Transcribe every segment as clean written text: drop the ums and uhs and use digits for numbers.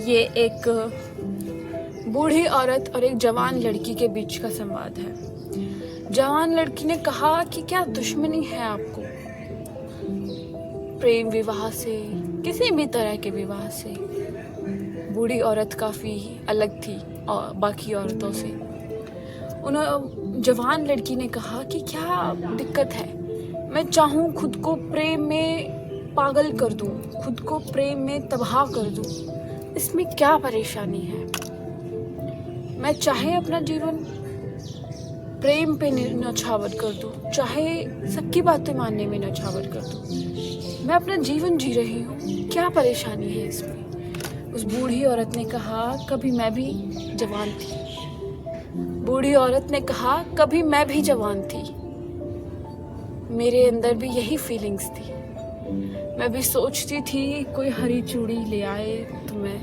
ये एक बूढ़ी औरत और एक जवान लड़की के बीच का संवाद है। जवान लड़की ने कहा कि क्या दुश्मनी है आपको प्रेम विवाह से, किसी भी तरह के विवाह से। बूढ़ी औरत काफ़ी अलग थी और बाकी औरतों से। जवान लड़की ने कहा कि क्या दिक्कत है, मैं चाहूँ खुद को प्रेम में पागल कर दूँ, खुद को प्रेम में तबाह कर दूँ, इसमें क्या परेशानी है। मैं चाहे अपना जीवन प्रेम पे न्यौछावर कर दूँ, चाहे सबकी बातें मानने में न्यौछावर कर दूँ, मैं अपना जीवन जी रही हूँ, क्या परेशानी है इसमें। उस बूढ़ी औरत ने कहा, कभी मैं भी जवान थी। बूढ़ी औरत ने कहा, कभी मैं भी जवान थी, मेरे अंदर भी यही फीलिंग्स थी। मैं भी सोचती थी कोई हरी चूड़ी ले आए तो मैं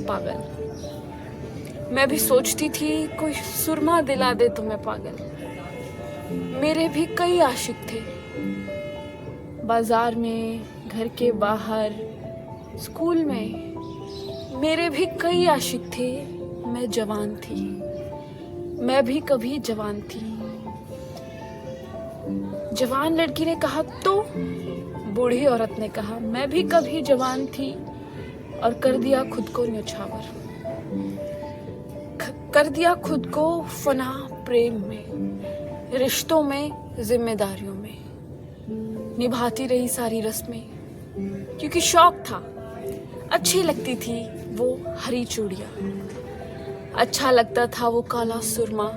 पागल। मैं भी सोचती थी कोई सुरमा दिला दे तो मैं पागल। मेरे भी कई आशिक थे, बाजार में, घर के बाहर, स्कूल में, मेरे भी कई आशिक थे। मैं जवान थी, मैं भी कभी जवान थी। जवान लड़की ने कहा, तो बूढ़ी औरत ने कहा, मैं भी कभी जवान थी और कर दिया खुद को न्यौछावर, कर दिया खुद को फना प्रेम में, रिश्तों में, जिम्मेदारियों में। निभाती रही सारी रस्में क्योंकि शौक था। अच्छी लगती थी वो हरी चूड़ियाँ, अच्छा लगता था वो काला सुरमा,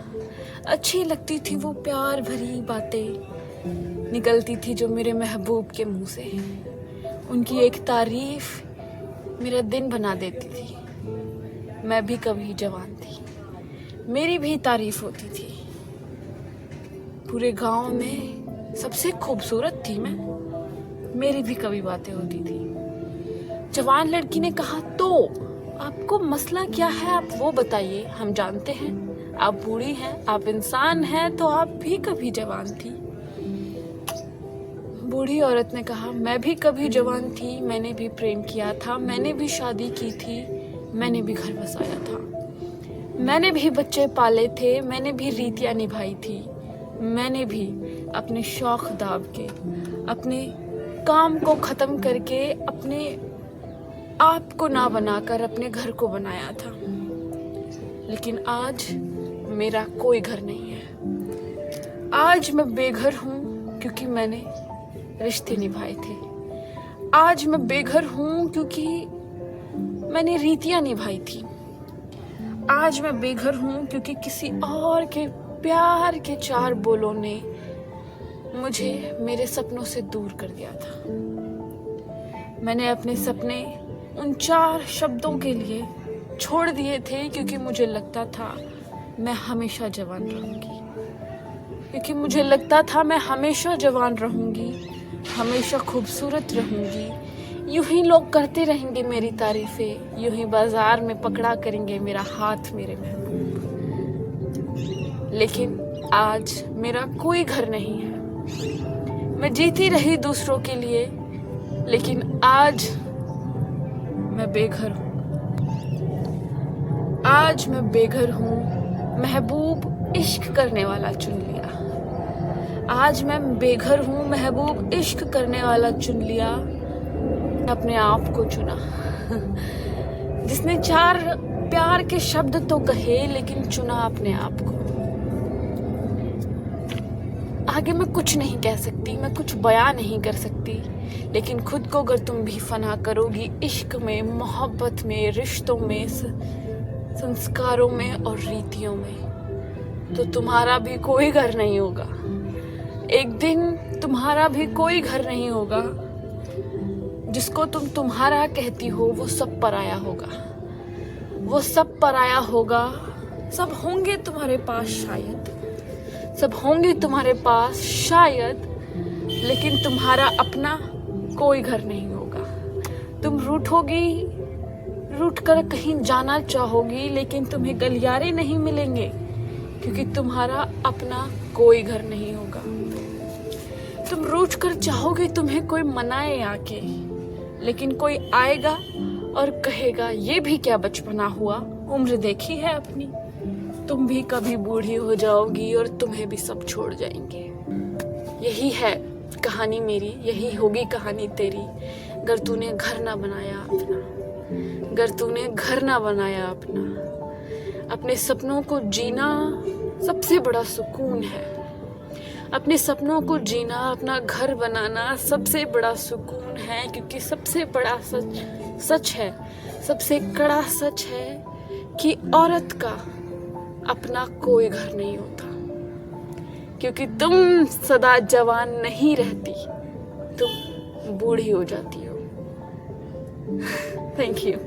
अच्छी लगती थी वो प्यार भरी बातें निकलती थी जो मेरे महबूब के मुंह से। उनकी एक तारीफ मेरा दिन बना देती थी। मैं भी कभी जवान थी, मेरी भी तारीफ होती थी। पूरे गांव में सबसे खूबसूरत थी मैं, मेरी भी कभी बातें होती थी। जवान लड़की ने कहा, तो आपको मसला क्या है, आप वो बताइए, हम जानते हैं आप बूढ़ी हैं, आप इंसान हैं, तो आप भी कभी जवान थी। बूढ़ी औरत ने कहा, मैं भी कभी जवान थी, मैंने भी प्रेम किया था, मैंने भी शादी की थी, मैंने भी घर बसाया था, मैंने भी बच्चे पाले थे, मैंने भी रीतियां निभाई थी, मैंने भी अपने शौक दाब के, अपने काम को खत्म करके, अपने आप को ना बनाकर अपने घर को बनाया था। लेकिन आज मेरा कोई घर नहीं है। आज मैं बेघर हूँ क्योंकि मैंने रिश्ते निभाए थे। आज मैं बेघर हूँ क्योंकि मैंने रीतियां निभाई थी। आज मैं बेघर हूँ क्योंकि किसी और के प्यार के चार बोलों ने मुझे मेरे सपनों से दूर कर दिया था। मैंने अपने सपने उन चार शब्दों के लिए छोड़ दिए थे क्योंकि मुझे लगता था मैं हमेशा जवान रहूंगी, क्योंकि मुझे लगता था मैं हमेशा जवान रहूंगी, हमेशा खूबसूरत रहूंगी। यूं ही लोग करते रहेंगे मेरी तारीफें, यूं ही बाजार में पकड़ा करेंगे मेरा हाथ मेरे महबूब। लेकिन आज मेरा कोई घर नहीं है। मैं जीती रही दूसरों के लिए, लेकिन आज मैं बेघर हूँ। आज मैं बेघर हूँ, महबूब इश्क करने वाला चुन लिया। आज मैं बेघर हूँ, महबूब इश्क करने वाला चुन लिया। अपने आप को चुना जिसने चार प्यार के शब्द तो कहे, लेकिन चुना अपने आप को। आगे मैं कुछ नहीं कह सकती, मैं कुछ बयां नहीं कर सकती, लेकिन खुद को अगर तुम भी फना करोगी इश्क में, मोहब्बत में, रिश्तों में, संस्कारों में और रीतियों में, तो तुम्हारा भी कोई घर नहीं होगा। एक दिन तुम्हारा भी कोई घर नहीं होगा। जिसको तुम तुम्हारा कहती हो वो सब पराया होगा, वो सब पराया होगा। सब होंगे तुम्हारे पास शायद, सब होंगे तुम्हारे पास शायद, लेकिन तुम्हारा अपना कोई घर नहीं होगा। तुम रूठोगी, रूठ कर कहीं जाना चाहोगी, लेकिन तुम्हें गलियारे नहीं मिलेंगे क्योंकि तुम्हारा अपना कोई घर नहीं होगा। तुम रूठ कर चाहोगे तुम्हें कोई मनाए आके, लेकिन कोई आएगा और कहेगा ये भी क्या बचपना हुआ, उम्र देखी है अपनी। तुम भी कभी बूढ़ी हो जाओगी और तुम्हें भी सब छोड़ जाएंगे। यही है कहानी मेरी, यही होगी कहानी तेरी, अगर तूने घर ना बनाया अपना, अगर तूने घर ना बनाया अपना। अपने सपनों को जीना सबसे बड़ा सुकून है। अपने सपनों को जीना, अपना घर बनाना सबसे बड़ा सुकून है, क्योंकि सबसे बड़ा सच है, सबसे कड़ा सच है कि औरत का अपना कोई घर नहीं होता, क्योंकि तुम सदा जवान नहीं रहती, तुम बूढ़ी हो जाती हो। Thank you.